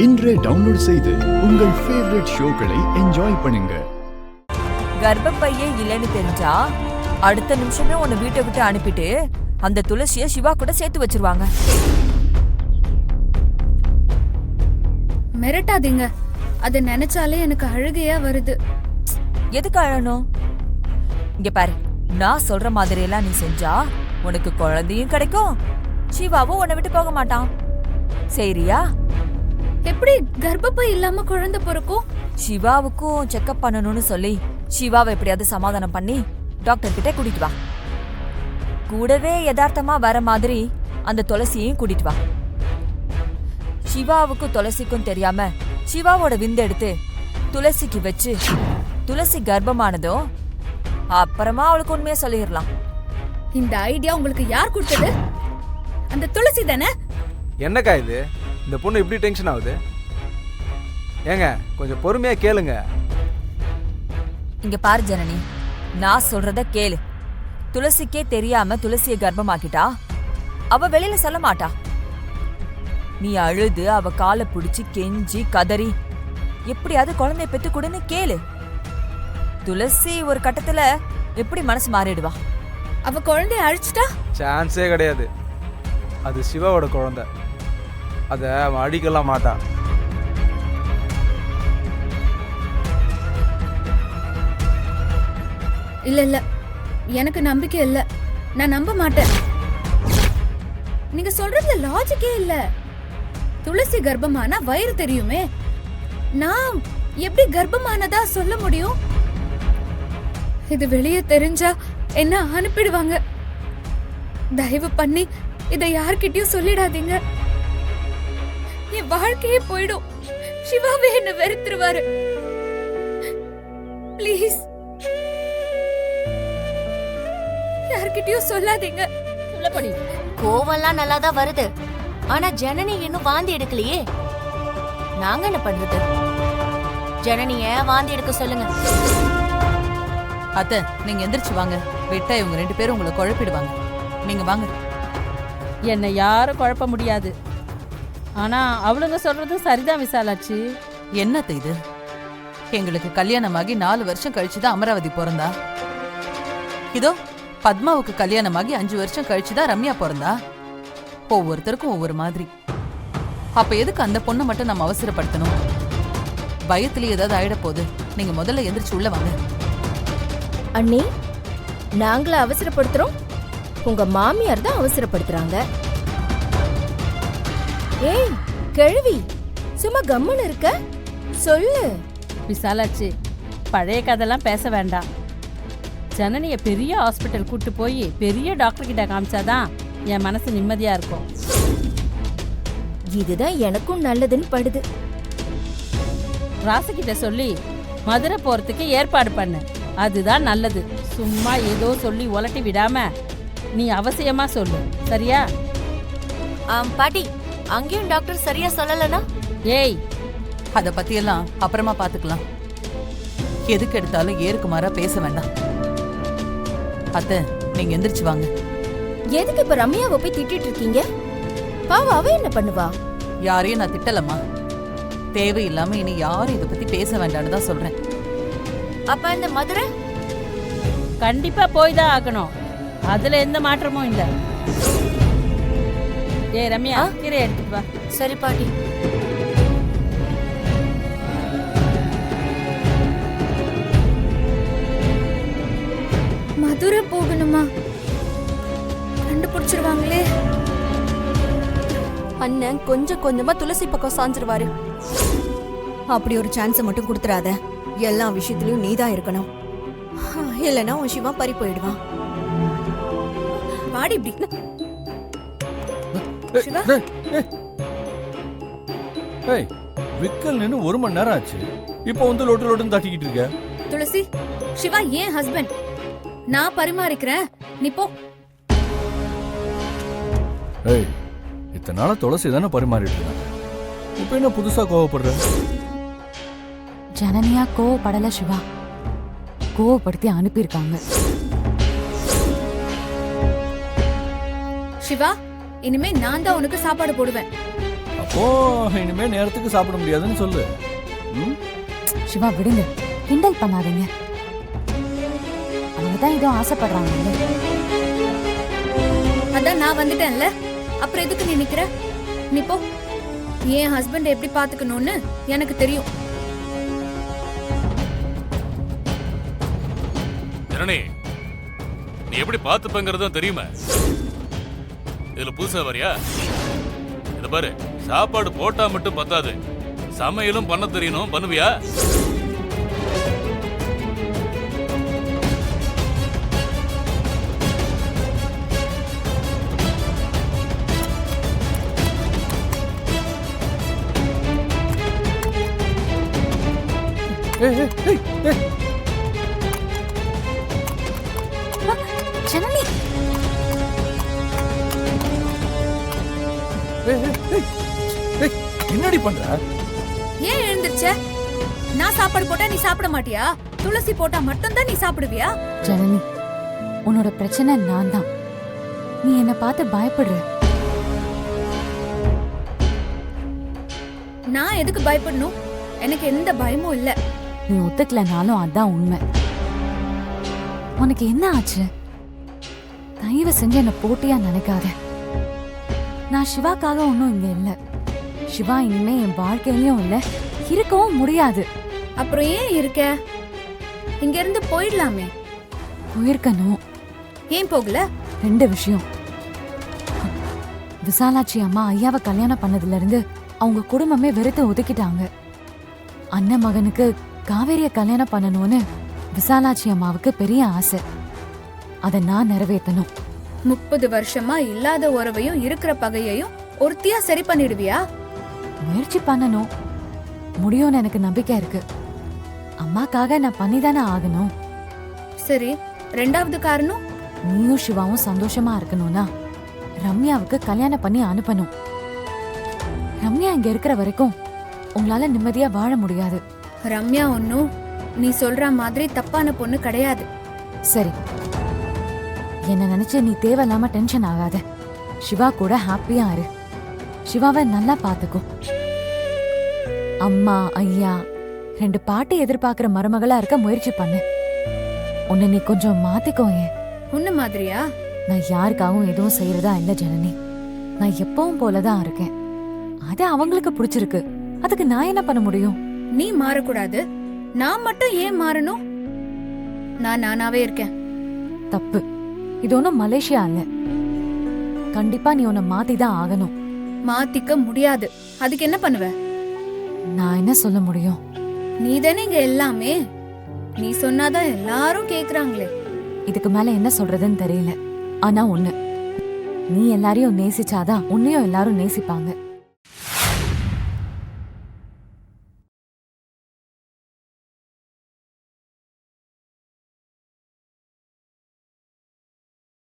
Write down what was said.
இன்றே டவுன்லோட் செய்து உங்கள் ஃபேவரட் ஷோக்களை என்ஜாய் பண்ணுங்க. கர்ப்பப்பையே இல்லைன்னு தெரிஞ்சா அடுத்த நிமிஷமே உன்னை வீட்டை விட்டு அனுப்பிட்டு அந்த துளசிய சிவா கூட சேர்த்து வச்சிருவாங்க. மிரட்டாதீங்க, அத நினைச்சாலே எனக்கு அழுகையா வருது. எதுக்கு அழணும்? இங்க பாரு, நான் சொல்ற மாதிரி எல்லாம் நீ செஞ்சா உனக்கு குழந்தையும் கிடைக்கும், சிவாவும் உன்னை விட்டு போக மாட்டான். சரியா? எப்படி கர்ப்பப்பை இல்லாம குழந்தை பிறக்கும்? சிவாவுக்கும் செக்அப் பண்ணணும்னு சொல்லி சிவாவை எப்படியாவது சமாதானம் பண்ணி டாக்டர் கிட்ட கூட்டிட்டு வா. கூடவே யதார்த்தமா வர மாதிரி அந்த துளசியையும் கூட்டிட்டு வா. சிவாவுக்கும் துளசிக்கும் தெரியாம சிவாவோட விந்து எடுத்து துளசிக்கு வச்சு துளசி கர்ப்பமானதும் அப்புறமா அவளுக்கு உண்மையா சொல்லிடலாம். இந்த ஐடியா உங்களுக்கு யார் கொடுத்தது? அந்த துளசி தானே? என்னக்கா இது? இந்த பொண்ணு இப்படி டென்ஷன் ஆகுது? ஏங்க கொஞ்சம் பொறுமையா கேளுங்க. இங்க பாரு ஜனனி, நான் சொல்றத கேளு. துளசிக்கே தெரியாம துளசிய கர்ப்பமாக்கிட்டா அவ வெளியில சொல்ல மாட்டா. நீ அழுது அவ காலை பிடிச்சி கெஞ்சி கதறி எப்படியாவது குழந்தைய பெத்து கொடுன்னு கேளு. துளசி ஒரு கட்டத்துல எப்படி மனசு மாறிடுவா. அவ குழந்தைய அழிச்சிட்டா சான்ஸே கிடையாது. அது சிவாவோட குழந்தை, அத அவன் அடிக்கலாம் மாட்டான். இல்ல இல்ல, எனக்கு நம்பிக்கை இல்ல, நான் நம்ப மாட்டேன். நீங்க சொல்றதுல லாஜிக்கே இல்ல. துளசி கர்ப்பமானா வயிறு தெரியுமே, நான் எப்படி கர்ப்பமானதா சொல்ல முடியும்? இது வெளியே தெரிஞ்சா என்ன அனுப்பிடுவாங்க. தயவு பண்ணி இதை யார்கிட்டயும் சொல்லிடாதீங்க. என் வாழ்க்கையே போயிடும். சிவாவே என்ன வெறுத்துருவாரு. ப்ளீஸ் யார்கிட்டயும் சொல்லாதீங்க. சொல்லப்படி கோவம்லாம் நல்லாதான் வருது, ஆனா ஜனனி இன்னும் வாந்தி எடுக்கலையே. நாங்க என்ன பண்றது? ஜனனிய வாந்தி எடுக்க சொல்லுங்க. அத்தை, நீங்க எந்திரிச்சு வாங்க. விட்டா இவங்க 2 பேரும் உங்களை குழப்பிடுவாங்க. நீங்க வாங்க. என்னை யாரும் குழப்ப முடியாது. ஆனா அவளுங்க சொல்றதும் சரிதான் விசாலாச்சு. என்னத்த இது? எங்களுக்கு கல்யாணமாகி 4 வருஷம் கழிச்சுதான் அமராவதி பிறந்தா. இதோ பத்மாவுக்கு கல்யாணமாகி 5 வருஷம் கழிச்சுதான் ரம்யா பிறந்தா. ஒவ்வொருத்தருக்கும் ஒவ்வொரு மாதிரி. அப்ப எதுக்கு அந்த பொண்ணை மட்டும் நம்ம அவசரப்படுத்தணும்? பயத்திலே ஏதாவது ஆயிட போகுது. நீங்க முதல்ல எந்திரிச்சு உள்ள வாங்க. அண்ணி, நாங்கள அவசரப்படுத்துறோம்? உங்க மாமியார் தான் அவசரப்படுத்துறாங்க. ஏய் கிழவி, சும்மா கம்முன்னு இருக்க, சொல்லு. விசாலாச்சு, பழைய கதைலாம் பேச வேண்டாம். ஜனனிய பெரிய ஹாஸ்பிட்டல் கூட்டு போய் பெரிய டாக்டர் கிட்ட காமிச்சாதான் என் மனசு நிம்மதியா இருக்கும். இதுதான் எனக்கும் நல்லதுன்னு படுது. ராசகிட்ட சொல்லி மதுரை போறதுக்கு ஏற்பாடு பண்ணு, அதுதான் நல்லது. சும்மா ஏதோ சொல்லி உலட்டி விடாம நீ அவசியமா சொல்லு, சரியா? பாட்டி, அங்கேயும் டாக்டர் சரியா சொல்லலனா? ஏய், அத பத்தியெல்லாம் அப்புறமா பாத்துக்கலாம். எதுக்கு எடுத்தாலும் ஏருக்கு மாறா பேச வேண்டாம். அத்தை, நீங்க எந்திரிச்சு வாங்க. எதுக்கு இப்ப ரம்யாவை போய் திட்டிட்டு இருக்கீங்க? பாவ அவ என்ன பண்ணுவா? யாரையும் நான் திட்டலம்மா. தேவையில்லாம இனி யாரும் இதை பத்தி பேச வேண்டாம்னு தான் சொல்றேன். அப்ப இந்த மதுரை கண்டிப்பா போய் தான் ஆகணும். அதுல எந்த மாற்றமும் இல்ல. ஏ ரம்யா, கீரை எடுத்துட்டு வா. சரி பாட்டி. மதுரை போகணுமா? கண்டுபிடிச்சிருவாங்களே. அண்ணன் கொஞ்சம் கொஞ்சமா துளசி பக்கம் சாஞ்சிருவாரு. அப்படி ஒரு சான்ஸை மட்டும் கொடுத்துறாத. எல்லா விஷயத்திலயும் நீதான் இருக்கணும், இல்லைன்னா உன் சிவா பறி போயிடுவான். வாடி இப்படி. சிவா, விக்கல் நின்னு 1 மணி நேரம் ஆச்சு. இப்போ வந்து லோட்டு லோட்டுன்னு தட்டிக்கிட்டு இருக்க. துளசி, சிவா ஏன் ஹஸ்பண்ட். நான் பரிமாறிக்கிறேன், நீ போ. ஏய், இத்தனை நாளா துளசி தானே பரிமாறிட்டு இருக்க. இப்போ என்ன புதுசா கோவப்படுற? ஜனனியா கோவப்படல சிவா, கோவப்படுத்தி அனுப்பியிருக்காங்க. சிவா, இனிமே நான் தான் உனக்கு சாப்பாடு போடுவேன். அப்போ இனிமே நேரத்துக்கு சாப்பிட முடியாதுன்னு சொல்லு. ம்? சிவா விடுங்க, கிண்டல் பண்ணாதீங்க. அவங்க தான் ஏதோ ஆசைப்படுறாங்க. அதான் நான் வந்துட்டேன்ல, அப்புறம் எதுக்கு நீ நிக்கிற? நீ போ. என் ஹஸ்பண்ட் எப்படி பாத்துக்கணும்னு எனக்கு தெரியும். ஜனனி, நீ எப்படி பார்த்துப்பங்கிறதும் தெரியுமா? இதுல புதுசா வரியா? இத பாரு, சாப்பாடு போட்டா மட்டும் பத்தாது, சமையலும் பண்ண தெரியணும். பண்ணுவியா? ஜனனி, என்னடி பண்ற? ஏன் எழுந்திருச்ச? நான் சாப்பாடு போட்டா நீ சாப்பிட மாட்டியா? துளசி போட்டா மட்டும்தான் நீ சாப்பிடுவியா? ஜனனி, உன்னோட பிரச்சனை நான் தான். நீ என்ன பார்த்து பயப்படுற. நான் எதுக்கு பயப்படணும்? எனக்கு எந்த பயமும் இல்ல. நீ ஒத்துக்கலனாலும் அதான் உண்மை. உனக்கு என்ன ஆச்சு? தயவு செஞ்சு என்ன போட்டியா நினைக்காத. நான் சிவாக்காக ஒன்றும் இங்க இல்ல. சிவா இனிமே என் வாழ்க்கையிலயும் இல்ல, இருக்கவும் முடியாது. அப்புறம் ஏன் இருக்க? இங்க இருந்து போயிடலாமே. போயிருக்கணும். ஏன் போகல? 2 விஷயம். விசாலாட்சி அம்மா ஐயாவை கல்யாணம் பண்ணதுல இருந்து அவங்க குடும்பமே வெறுத்து ஒதுக்கிட்டாங்க. அண்ணன் மகனுக்கு காவேரிய கல்யாணம் பண்ணணும்னு விசாலாட்சி அம்மாவுக்கு பெரிய ஆசை. அதை நான் நிறைவேற்றணும். 30 வருஷமா இல்லாத உறவையும் இருக்கிற பகையையும் ஒருத்தியா சரி பண்ணிடுவியா? முயற்சி பண்ணணும். முடியும்னு எனக்கு நம்பிக்கை இருக்கு. அம்மாக்காக நான் பண்ணிதானே ஆகணும். சரி, 2வது காரணம்? நீயும் சிவாவும் சந்தோஷமா இருக்கணும்னா ரம்யாவுக்கு கல்யாணம் பண்ணி அனுப்பணும். ரம்யா இங்க இருக்கிற வரைக்கும் உங்களால நிம்மதியா வாழ முடியாது. ரம்யா ஒன்னும் நீ சொல்ற மாதிரி தப்பான பொண்ணு கிடையாது. சரி, என்ன நினைச்சு நீ தேவையில்லாம டென்ஷன் ஆகாத. சிவா கூட ஹாப்பியா இரு. சிவாவை நல்லா பாத்துக்கோ. அம்மா ஐயா 2 பாட்டி எதிர்பார்க்கிற மருமகளா இருக்க முயற்சி பண்ணு. உன்னை நீ கொஞ்சம் மாத்திக்கோ. உன்ன மாதிரியா? நான் யாருக்காகவும் எதுவும் செய்யறதா இல்ல ஜனனி. நான் எப்பவும் போலதான் இருக்கேன். அது அவங்களுக்கு பிடிச்சிருக்கு. அதுக்கு நான் என்ன பண்ண முடியும்? நீ மாறக்கூடாது. நான் மட்டும் ஏன் மாறணும்? நான் நானாவே இருக்கேன். தப்பு. இது ஒன்னும் மலேசியா இல்ல. கண்டிப்பா நீ உன்னை மாத்திதான் ஆகணும். மாத்திக்க முடியாது. அதுக்கு என்ன பண்ணுவ? நான் என்ன சொல்ல முடியும்? நீ தானே இங்க எல்லாமே. நீ சொன்னாதான் எல்லாரும் கேக்குறாங்களே. இதுக்கு மேல என்ன சொல்றதுன்னு தெரியல. ஆனா ஒண்ணு, நீ எல்லாரையும் நேசிச்சாதான் உன்னையும் எல்லாரும் நேசிப்பாங்க.